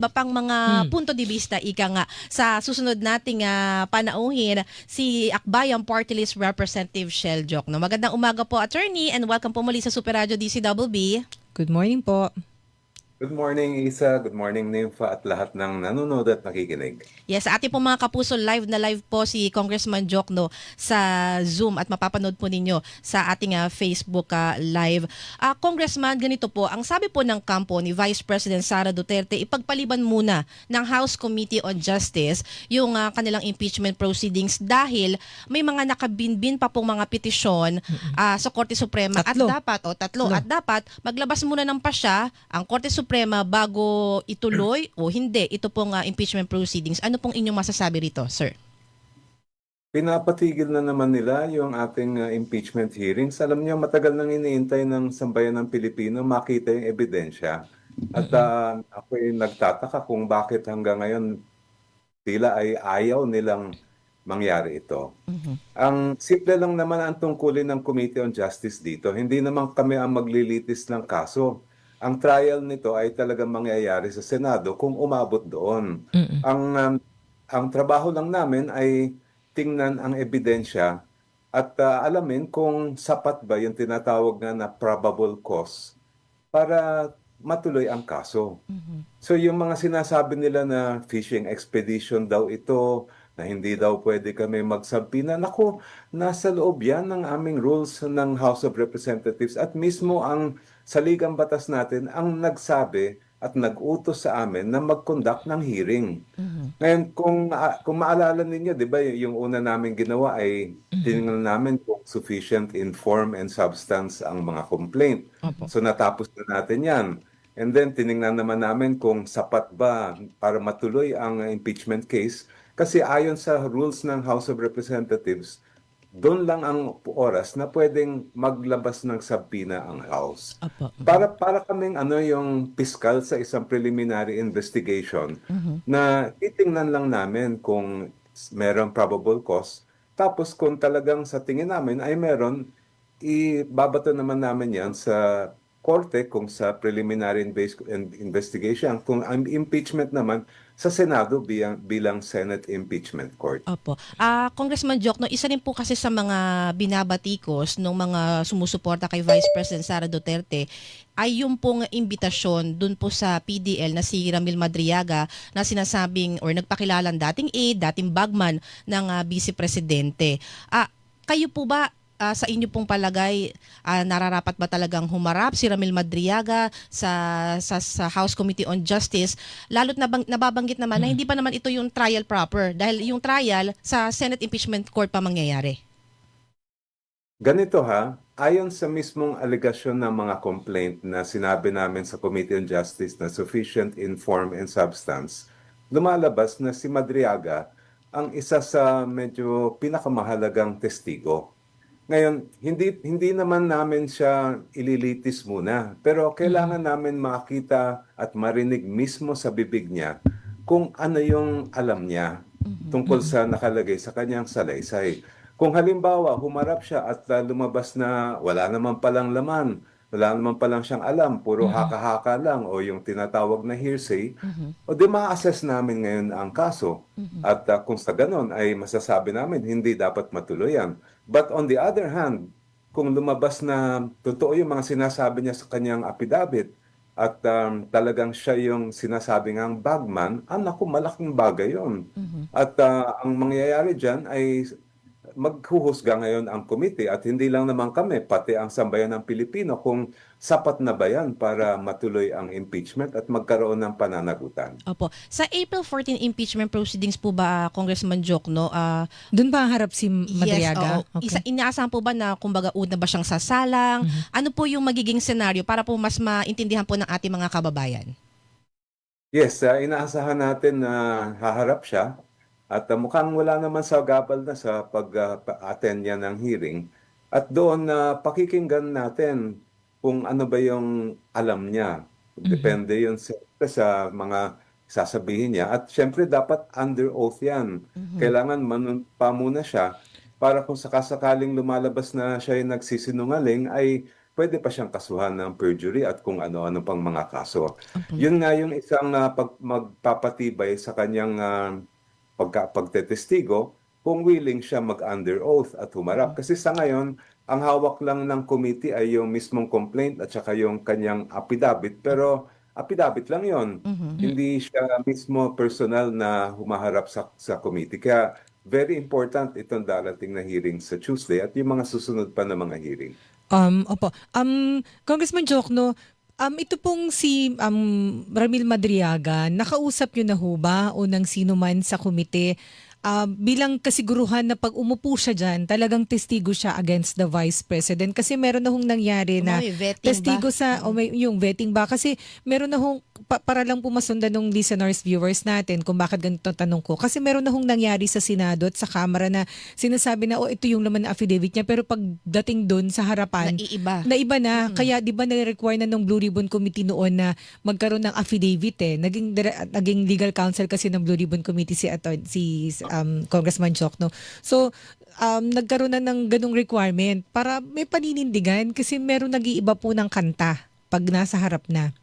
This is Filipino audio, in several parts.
Iba pang mga Hmm. punto de vista, ika nga, sa susunod nating panauhin, si Akbayang Party List Representative Shell Jokno. Magandang umaga po, attorney, and welcome po muli sa Super Radio DCWB. Good morning po. Good morning, Isa. Good morning, Nympha, at lahat ng nanonood at nakikinig. Yes, sa ating po mga kapuso, live na live po si Congressman Jokno sa Zoom at mapapanood po ninyo sa ating Facebook live. Congressman, ganito po, ang sabi po ng kampo ni Vice President Sara Duterte, ipagpaliban muna ng House Committee on Justice yung kanilang impeachment proceedings dahil may mga nakabinbin pa pong mga petisyon sa Korte Suprema Tatlo. tatlo at dapat maglabas muna ng pasya ang Korte Suprema bago ituloy o hindi ito pong impeachment proceedings. Ano pong inyong masasabi rito, sir? Pinapatigil na naman nila yung ating impeachment hearings. Alam niyo, matagal nang iniintay ng sambayan ng Pilipino makita yung ebidensya. At ako ay nagtataka kung bakit hanggang ngayon tila ay ayaw nilang mangyari ito. Ang simple lang naman ang tungkulin ng Committee on Justice dito. Hindi naman kami ang maglilitis ng kaso. Ang trial nito ay talagang mangyayari sa Senado kung umabot doon. Ang ang trabaho lang namin ay tingnan ang ebidensya at alamin kung sapat ba yung tinatawag nga na probable cause para matuloy ang kaso. So yung mga sinasabi nila na fishing expedition daw ito, na hindi daw pwede kami magsabihan, naku, nasa loob yan ng aming rules ng House of Representatives at mismo ang saligang batas natin ang nagsabi at nag-utos sa amin na mag-conduct ng hearing. Ngayon, kung maalala ninyo, di ba, yung una namin ginawa ay tinignan namin kung sufficient in form and substance ang mga complaint. Opo. So natapos na natin yan. And then tiningnan naman namin kung sapat ba para matuloy ang impeachment case. Kasi ayon sa rules ng House of Representatives, doon lang ang oras na pwedeng maglabas ng subpoena ang House. Opo. Para kaming yung piskal sa isang preliminary investigation na titingnan lang namin kung meron probable cause. Tapos kung talagang sa tingin namin ay meron, ibabato naman namin yan sa korte kung sa preliminary investigation. Kung ang impeachment naman sa Senado bilang Senate Impeachment Court. Opo. Congressman Jokno, isa rin po kasi sa mga binabatikos ng mga sumusuporta kay Vice President Sara Duterte ay yung pong imbitasyon dun po sa PDL na si Ramil Madriaga na sinasabing or nagpakilalang dating aide, dating bagman ng Vice Presidente. Kayo po ba sa inyo pong palagay, nararapat ba talagang humarap si Ramil Madriaga sa House Committee on Justice? Lalo't nababanggit naman na hindi pa naman ito yung trial proper dahil yung trial sa Senate Impeachment Court pa mangyayari. Ganito ayon sa mismong alegasyon ng mga complaint na sinabi namin sa Committee on Justice na sufficient in form and substance, lumalabas na si Madriaga ang isa sa medyo pinakamahalagang testigo. Ngayon, hindi naman namin siya ililitis muna, pero kailangan namin makita at marinig mismo sa bibig niya kung ano yung alam niya tungkol sa nakalagay sa kanyang salaysay. Kung halimbawa, humarap siya at lumabas na wala naman palang laman, wala naman palang siyang alam, puro haka-haka lang o yung tinatawag na hearsay, o di ma-assess namin ngayon ang kaso. At kung sa ganon ay masasabi namin hindi dapat matuloy yan. But on the other hand, kung lumabas na totoo yung mga sinasabi niya sa kanyang affidavit at talagang siya yung sinasabi ngang bagman, naku, malaking bagay yun. At ang mangyayari dyan ay maghuhusga ngayon ang komite at hindi lang naman kami, pati ang sambayan ng Pilipino kung sapat na ba yan para matuloy ang impeachment at magkaroon ng pananagutan. Opo. Sa April 14 impeachment proceedings po ba, Congressman Jokno, Doon ba harap si Madriaga? yes, oo. Inaasahan po ba na kumbaga una ba siyang sasalang? Ano po yung magiging senaryo para po mas maintindihan po ng ating mga kababayan? Yes, inaasahan natin na haharap siya at mukhang wala naman sa gabal na sa pag-attend niya ng hearing. At doon pakikinggan natin kung ano ba yung alam niya. Depende yun sa mga sasabihin niya. At syempre dapat under oath yan. Kailangan manumpa muna siya para kung sakasakaling lumalabas na siya yung nagsisinungaling ay pwede pa siyang kasuhan ng perjury at kung ano-ano pang mga kaso. Yun nga yung isang magpapatibay sa kanyang pagtetestigo kung willing siya mag-under oath at humarap. Kasi sa ngayon, ang hawak lang ng committee ay yung mismong complaint at saka yung kanyang affidavit. Pero affidavit lang yon. Hindi siya mismo personal na humaharap sa committee. Kaya very important itong darating na hearing sa Tuesday at yung mga susunod pa na mga hearing. Opo. Congressman Jokno, ito pong si Ramil Madriaga, nakausap niyo na ho ba o ng sino man sa komite bilang kasiguruhan na pag umupo siya dyan, talagang testigo siya against the Vice President? Kasi meron na hong nangyari na May vetting testigo ba? sa, o may, yung vetting ba? Kasi meron na hong, para lang po masundan ng listeners, viewers natin kung bakit ganito ang tanong ko. Kasi meron na hong nangyari sa Senado at sa Kamara na sinasabi na, ito yung laman na affidavit niya. Pero pagdating doon sa harapan, Naiiba. na iba na. Kaya di ba nare-require na ng Blue Ribbon Committee noon na magkaroon ng affidavit Naging legal counsel kasi ng Blue Ribbon Committee si Congressman Jokno. So, nagkaroon na ng ganung requirement para may paninindigan kasi meron nag-iiba po ng kanta pag nasa harap na.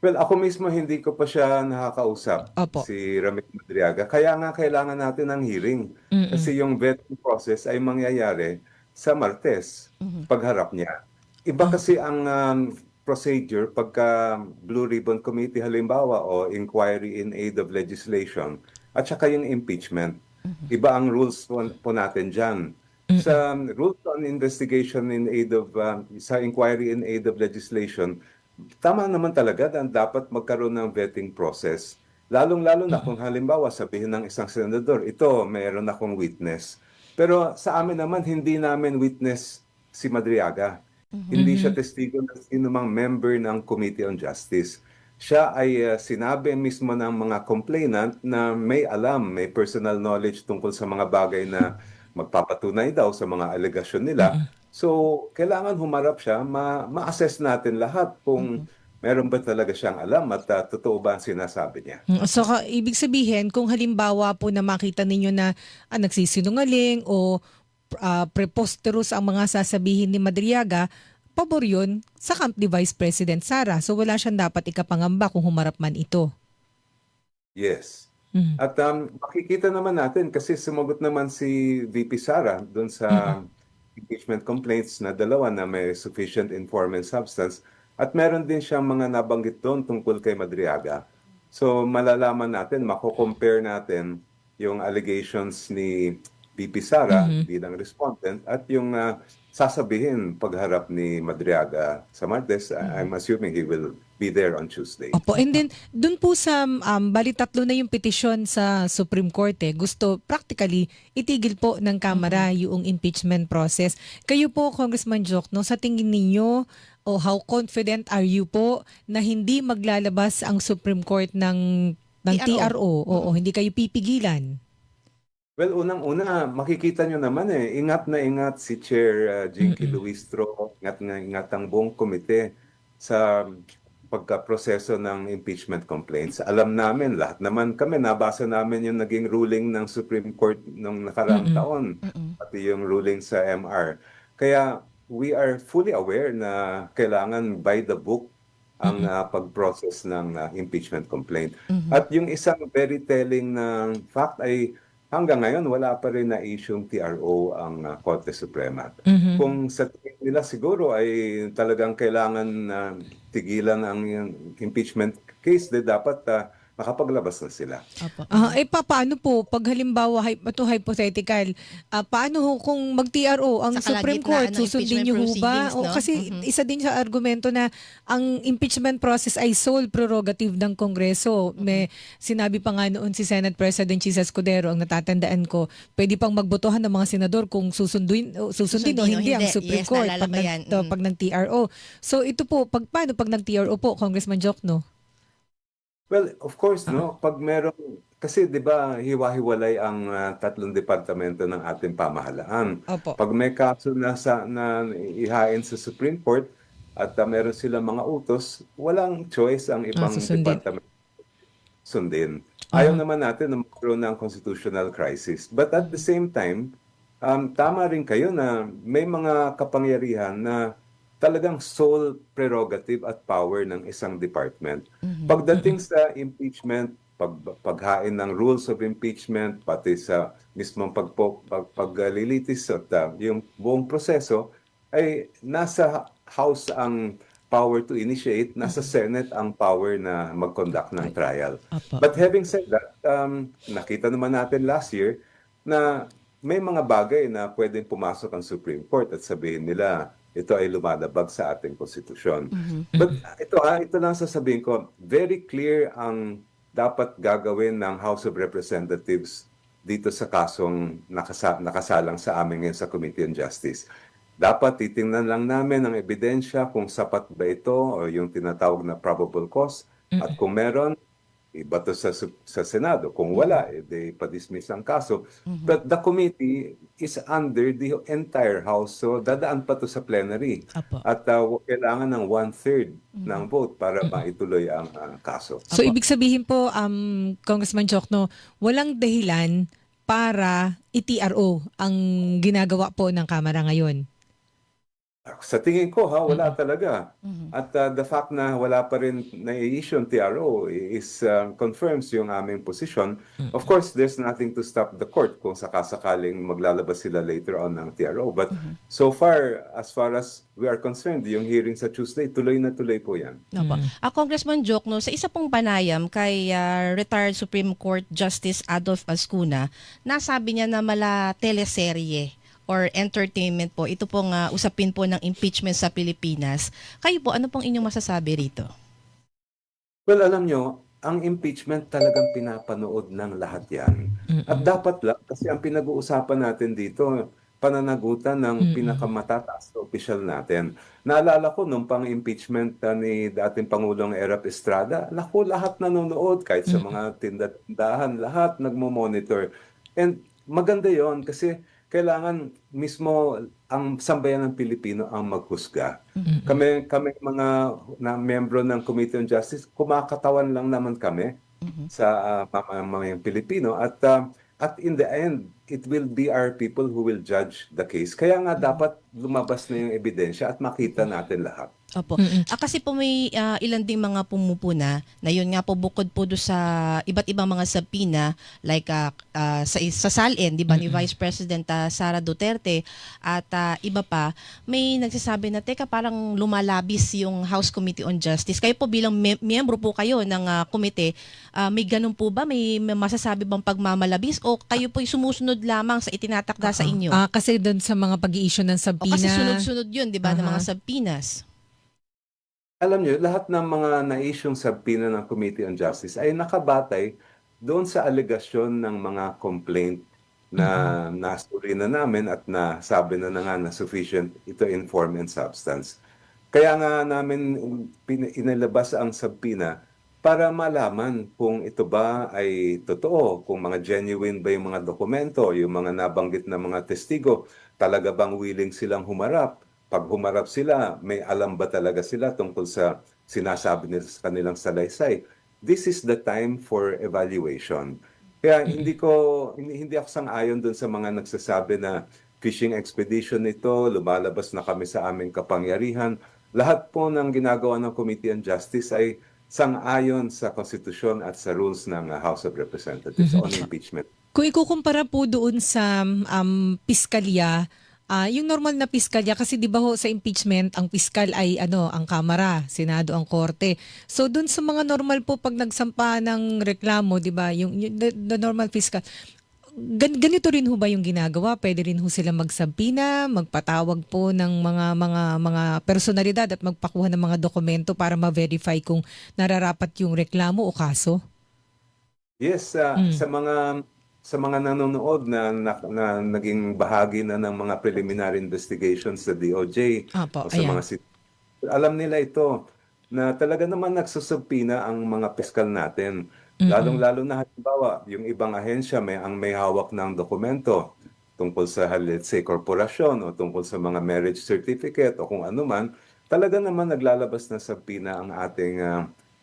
Well, ako mismo hindi ko pa siya nakakausap, Opo. si Ramil Madriaga. Kaya nga kailangan natin ng hearing. Kasi yung vetting process ay mangyayari sa Martes, pagharap niya. Iba kasi ang procedure pagka Blue Ribbon Committee halimbawa o Inquiry in Aid of Legislation at saka yung impeachment. Iba ang rules po natin dyan. Sa rules on investigation in aid of, sa Inquiry in Aid of Legislation, tama naman talaga na dapat magkaroon ng vetting process. Lalong-lalo na kung halimbawa sabihin ng isang senador, ito, mayroon akong witness. Pero sa amin naman, hindi namin witness si Madriaga. Hindi siya testigo ng sino mang member ng Committee on Justice. Siya ay sinabi mismo ng mga complainant na may alam, may personal knowledge tungkol sa mga bagay na magpapatunay daw sa mga alegasyon nila. So, kailangan humarap siya, ma-assess natin lahat kung meron ba talaga siyang alam at totoo ba ang sinasabi niya. So, ibig sabihin, kung halimbawa po na makita ninyo na nagsisinungaling o preposterous ang mga sasabihin ni Madriaga, pabor yun sa camp ni Vice President Sara. So, wala siyang dapat ikapangamba kung humarap man ito. Yes. Mhm. At makikita naman natin kasi sumagot naman si VP Sara doon sa impeachment complaints na dalawa na may sufficient informant substance at meron din siyang mga nabanggit doon tungkol kay Madriaga. So malalaman natin, mako-compare natin yung allegations ni VP Sara bilang respondent at yung sasabihin pagharap ni Madriaga sa Martes. I'm assuming he will be there on Tuesday. Opo. And then, dun po sa, bali 3 na yung petisyon sa Supreme Court gusto practically itigil po ng Kamara yung impeachment process. Kayo po, Congressman Jokno, sa tingin ninyo, how confident are you po na hindi maglalabas ang Supreme Court ng TRO? Oo, hindi kayo pipigilan. Well, unang-una, makikita nyo naman ingat na ingat si Chair Jinky Luistro, ingat na ingat ang buong komite sa pagkaproseso ng impeachment complaints. Alam namin, lahat naman kami, nabasa namin yung naging ruling ng Supreme Court nung nakaraang taon, pati yung ruling sa MR. Kaya we are fully aware na kailangan by the book ang pag-process ng impeachment complaint. At yung isang very telling na fact ay hanggang ngayon, wala pa rin na issue TRO ang Korte Suprema. Kung sa tingin nila siguro ay talagang kailangan tigilan ang impeachment case, dapat makapaglabas na sila. Paano po, pag halimbawa, ito hypothetical, paano ho kung mag-TRO ang Sa Supreme kalagitnaan Court, ng susundin impeachment niyo ho ba? proceedings, O, no? kasi isa din sa argumento na ang impeachment process ay sole prerogative ng Kongreso. May sinabi pa nga noon si Senate President Chis Escudero, ang natatandaan ko, pwede pang magbotohan ng mga senador kung susundin o hindi ang Supreme Yes, Court naalala ko yan. pag nag-TRO. So ito po, paano pag nag-TRO po, Congressman Jokno? Well, of course, no? Pag meron, kasi di ba hiwa-hiwalay ang tatlong departamento ng ating pamahalaan. Opo. Pag may kaso na ihain sa Supreme Court at meron silang mga utos, walang choice ang ibang Susundin. departamento sundin. Ayaw naman natin na magkaroon ng constitutional crisis. But at the same time, tama rin kayo na may mga kapangyarihan na talagang sole prerogative at power ng isang department. Pagdating sa impeachment, paghain ng rules of impeachment, pati sa mismong paglilitis at yung buong proseso, ay nasa House ang power to initiate, nasa Senate ang power na mag-conduct ng trial. Opo. But having said that, nakita naman natin last year na may mga bagay na pwedeng pumasok ang Supreme Court at sabihin nila ito ay lumalabag sa ating konstitusyon. But ito lang sasabihin ko, very clear ang dapat gagawin ng House of Representatives dito sa kasong nakasalang sa amin ngayon sa Committee on Justice. Dapat titingnan lang namin ang ebidensya kung sapat ba ito o yung tinatawag na probable cause. At kung meron, ibato sa Senado. Kung wala, edi pa-dismiss ang kaso. But the committee is under the entire House. So dadaan pa to sa plenary. Apo. At kailangan ng 1/3 ng vote para maituloy ang kaso. So ibig sabihin po, Congressman Jokno, walang dahilan para i-TRO ang ginagawa po ng Kamara ngayon. Sa tingin ko wala talaga. At the fact na wala pa rin na-issue ang TRO is confirms yung aming position. Of course, there's nothing to stop the court kung sakasakaling maglalabas sila later on ng TRO. But so far as we are concerned, yung hearing sa Tuesday, tuloy na tuloy po yan. Opo. Congressman Jokno, sa isa pong panayam kay retired Supreme Court Justice Adolf Ascuna, nasabi niya na mala teleserye or entertainment po, ito pong usapin po ng impeachment sa Pilipinas. Kayo po, ano pong inyong masasabi rito? Well, alam nyo, ang impeachment talagang pinapanood ng lahat yan. At dapat lang, kasi ang pinag-uusapan natin dito, pananagutan ng pinakamatataas na opisyal natin. Naalala ko nung pang-impeachment ni dating Pangulong Erap Estrada, naku, lahat nanonood, kahit sa mga tindahan, lahat nagmo-monitor. And maganda yon kasi kailangan mismo ang sambayan ng Pilipino ang maghusga. Kami mga membro ng Committee on Justice, kumakatawan lang naman kami sa mga Pilipino at in the end, it will be our people who will judge the case. Kaya nga dapat lumabas na yung ebidensya at makita natin lahat. Opo. Kasi po may ilan ding mga pumupuna na yun nga po bukod po do sa iba't ibang mga subpoena like sa SALN, di ba, ni Vice President Sara Duterte at iba pa, may nagsasabi na teka parang lumalabis yung House Committee on Justice. Kayo po bilang miyembro po kayo ng komite, may ganun po ba? May masasabi bang pagmamalabis o kayo po'y sumusunod lamang sa itinatakda sa inyo? Kasi doon sa mga pag-i-issue ng O subpoena. kasi sunod-sunod yun, di ba, ng mga subpoenas. Alam niyo, lahat ng mga na-issue'ng subpoena ng Committee on Justice ay nakabatay doon sa alegasyon ng mga complaint na nasuri na namin at nasabi na nga na sufficient ito in form and substance. Kaya nga namin inilabas ang subpoena para malaman kung ito ba ay totoo, kung mga genuine ba yung mga dokumento, yung mga nabanggit na mga testigo, talaga bang willing silang humarap. Pag humarap sila, may alam ba talaga sila tungkol sa sinasabi nila sa kanilang salaysay? This is the time for evaluation. Kaya hindi ako sang-ayon dun sa mga nagsasabi na fishing expedition ito, lumalabas na kami sa aming kapangyarihan. Lahat po ng ginagawa ng Committee on Justice ay sang-ayon sa konstitusyon at sa rules ng House of Representatives on impeachment. Kung ikukumpara po doon sa piskalya, yung normal na piskalya, kasi di ba ho sa impeachment, ang piskal ay ang Kamara, Senado ang Korte. So doon sa mga normal po pag nagsampa ng reklamo, di ba, yung the normal piskal, ganito rin ho ba yung ginagawa? Pwede rin ho sila magsampina, magpatawag po ng mga personalidad at magpakuha ng mga dokumento para ma-verify kung nararapat yung reklamo o kaso? Yes, sa mga nanonood na naging bahagi na ng mga preliminary investigations sa DOJ Opo, o sa mga alam nila ito na talaga naman nagsusubpina ang mga piskal natin. Lalong-lalo na halimbawa, yung ibang ahensya may hawak ng dokumento tungkol sa, let's say, korporasyon o tungkol sa mga marriage certificate o kung ano man, talaga naman naglalabas na subpina ang ating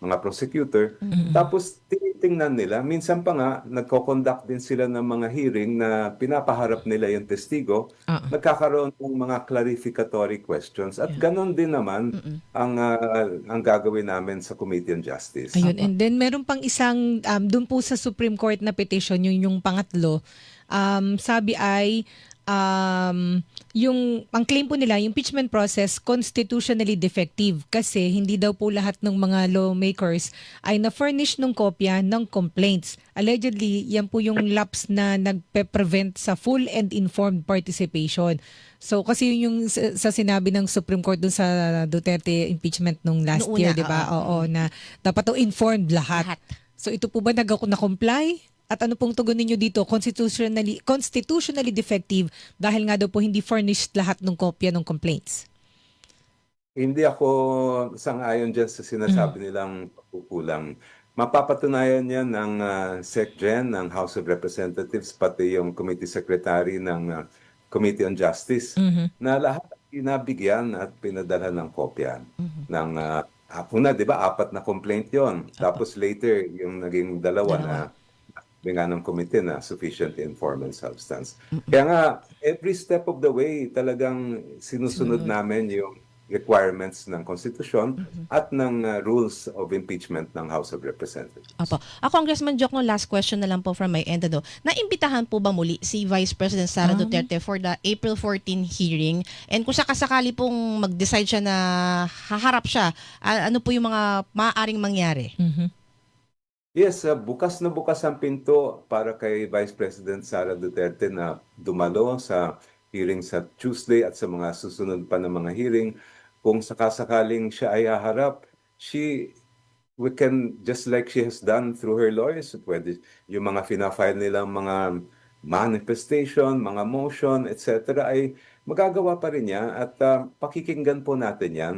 mga prosecutor. Tapos tinitingnan nila. Minsan pa nga, nagko-conduct din sila ng mga hearing na pinapaharap nila yung testigo. Nagkakaroon ng mga clarificatory questions. At ganon din naman ang gagawin namin sa Committee on Justice. Ayun, and then meron pang isang doon po sa Supreme Court na petition, yung pangatlo, sabi ay yung ang claim po nila, yung impeachment process constitutionally defective kasi hindi daw po lahat ng mga lawmakers ay na-furnish ng kopya ng complaints. Allegedly, yan po yung lapse na nagpe-prevent sa full and informed participation. So kasi yun yung sa sinabi ng Supreme Court dun sa Duterte impeachment nung last Noong year, una, 'di ba? Oo, na dapat to informed lahat. So ito po ba na-comply? At ano pong tugon ninyo dito? Constitutionally defective dahil nga daw po hindi furnished lahat ng kopya ng complaints. Hindi ako sang-ayon dyan sa sinasabi nilang pagkukulang. Mapapatunayan yan ng SecGen, ng House of Representatives, pati yung Committee Secretary ng Committee on Justice, na lahat inabigyan at pinadala ng kopya ng una, di ba, 4 na complaint yon. Tapos later, yung naging dalawa na nga ng committee na sufficient informed and substance. Kaya nga, every step of the way, talagang sinusunod namin yung requirements ng konstitusyon at ng rules of impeachment ng House of Representatives. Opo. Congressman Joke, no, last question na lang po from my end. Naimbitahan po ba muli si Vice President Sara Duterte for the April 14 hearing? And kung sakasakali pong mag-decide siya na haharap siya, ano po yung mga maaaring mangyari? Yes, bukas na bukas ang pinto para kay Vice President Sara Duterte na dumalo sa hearing sa Tuesday at sa mga susunod pa na mga hearing. Kung sakasakaling siya ay haharap, we can, just like she has done through her lawyers, pwede yung mga fina-file nilang mga manifestation, mga motion, etc. ay magagawa pa rin niya at pakikinggan po natin yan.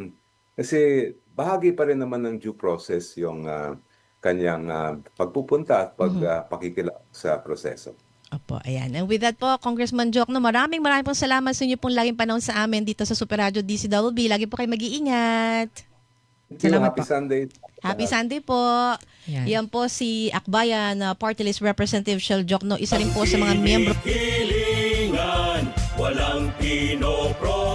Kasi bahagi pa rin naman ng due process yung kanyang pagpupunta at pagpakikilala sa proseso. Opo, ayan. And with that po, Congressman Joke, no, maraming pong salamat sa inyo pong laging panahon sa amin dito sa Super Radio DCWB. Lagi po kayo mag-iingat. Salamat Happy po. Sunday. Happy Sunday po. Yan. Yan po si Akbayan, Party List Representative Shell Jokno, isa rin po sa mga miyembro. Hilingan, walang pinoproblema.